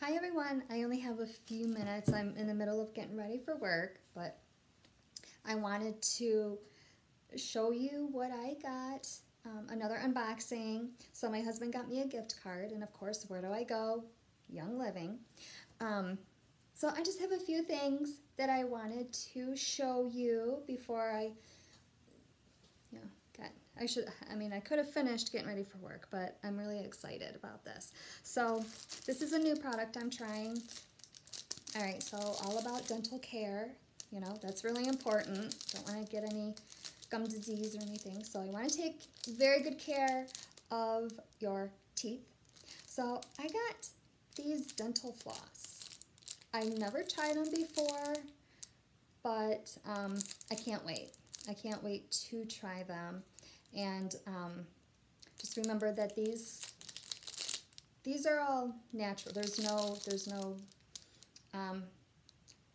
Hi everyone, I only have a few minutes. I'm in the middle of getting ready for work, but I wanted to show you what I got. Another unboxing. So my husband got me a gift card, and of course, where do I go? Young Living. Um, so I just have a few things that I wanted to show you before you know, I could have finished getting ready for work, but I'm really excited about this. So this is a new product I'm trying. All right, so all about dental care, that's really important. Don't want to get any gum disease or anything. So you want to take very good care of your teeth. So I got these dental floss. I never tried them before, but I can't wait. I can't wait to try them. And just remember that these are all natural. There's no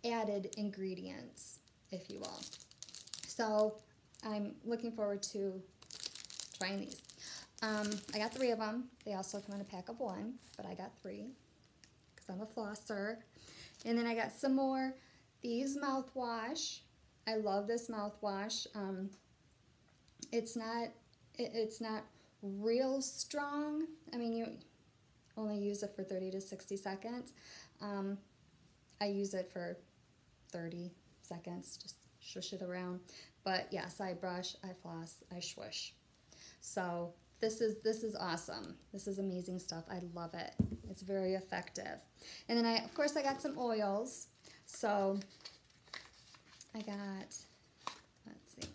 added ingredients, if you will. So I'm looking forward to trying these. I got 3 of them. They also come in a pack of 1, but I got 3 because I'm a flosser. And then I got some more. These mouthwash. I love this mouthwash. It's not real strong. I mean, you only use it for 30 to 60 seconds. I use it for 30 seconds, just shush it around. But yes, I brush, I floss, I swish. So this is awesome. This is amazing stuff. I love it. It's very effective. And then of course I got some oils. So I got, let's see,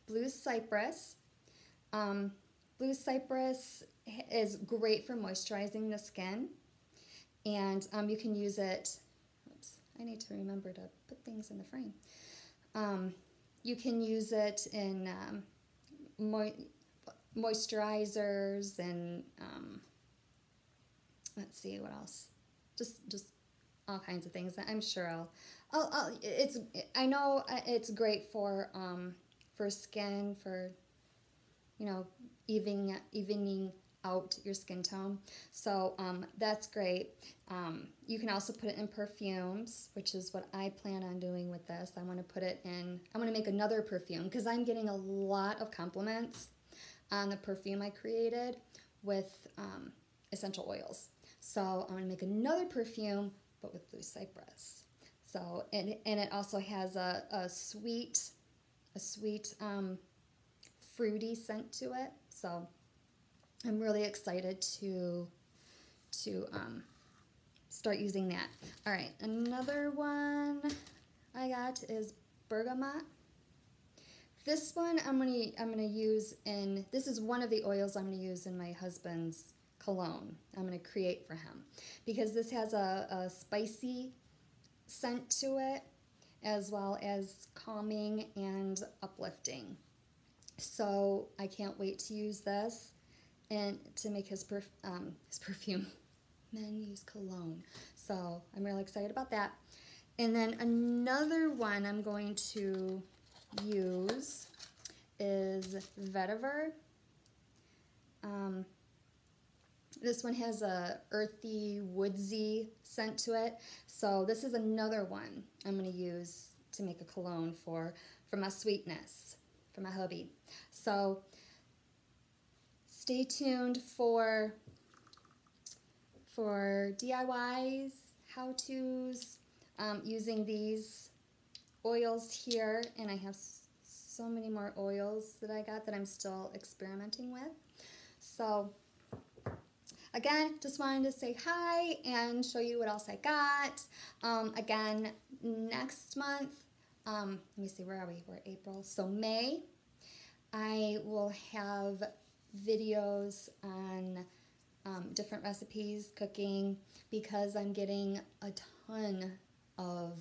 Blue Cypress. Blue Cypress is great for moisturizing the skin. And you can use it, I need to remember to put things in the frame. You can use it in moisturizers and let's see what else. Just all kinds of things. I'm sure I know it's great for skin, for evening out your skin tone. So that's great. You can also put it in perfumes, which is what I plan on doing with this. I want to make another perfume because I'm getting a lot of compliments on the perfume I created with essential oils. So I'm going to make another perfume, but with Blue Cypress. So, and it also has a sweet fruity scent to it. So I'm really excited to start using that. All right, another one I got is bergamot. This one I'm gonna use in. This is one of the oils I'm gonna use in my husband's cologne. I'm gonna create for him because this has a spicy scent to it, as well as calming and uplifting. So I can't wait to use this and to make his perfume. Men use cologne. So I'm really excited about that. And then another one I'm going to use is vetiver. This one has a earthy, woodsy scent to it. So this is another one I'm going to use to make a cologne for my sweetness, for my hubby. So stay tuned for DIYs, how-tos, using these oils here, and I have so many more oils that I got that I'm still experimenting with. So again, just wanted to say hi and show you what else I got. Again, next month, let me see, where are we? We're April, so May, I will have videos on different recipes, cooking, because I'm getting a ton of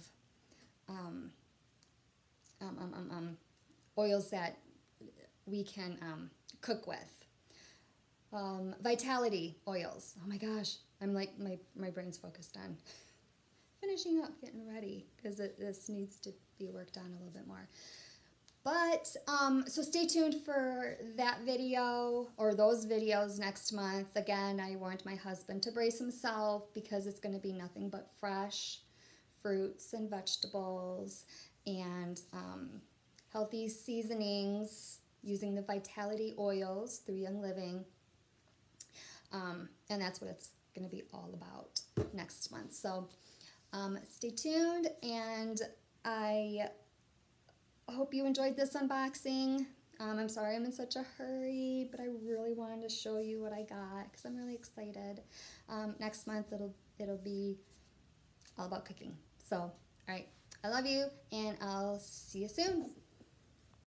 oils that we can cook with. Vitality oils. Oh my gosh, I'm like, my brain's focused on finishing up, getting ready, because this needs to be worked on a little bit more. But, so stay tuned for that video or those videos next month. Again, I warned my husband to brace himself because it's going to be nothing but fresh fruits and vegetables and healthy seasonings using the Vitality oils through Young Living. And that's what it's going to be all about next month. So stay tuned, and I hope you enjoyed this unboxing. I'm sorry I'm in such a hurry, but I really wanted to show you what I got because I'm really excited. Next month it'll be all about cooking. So, all right, I love you, and I'll see you soon.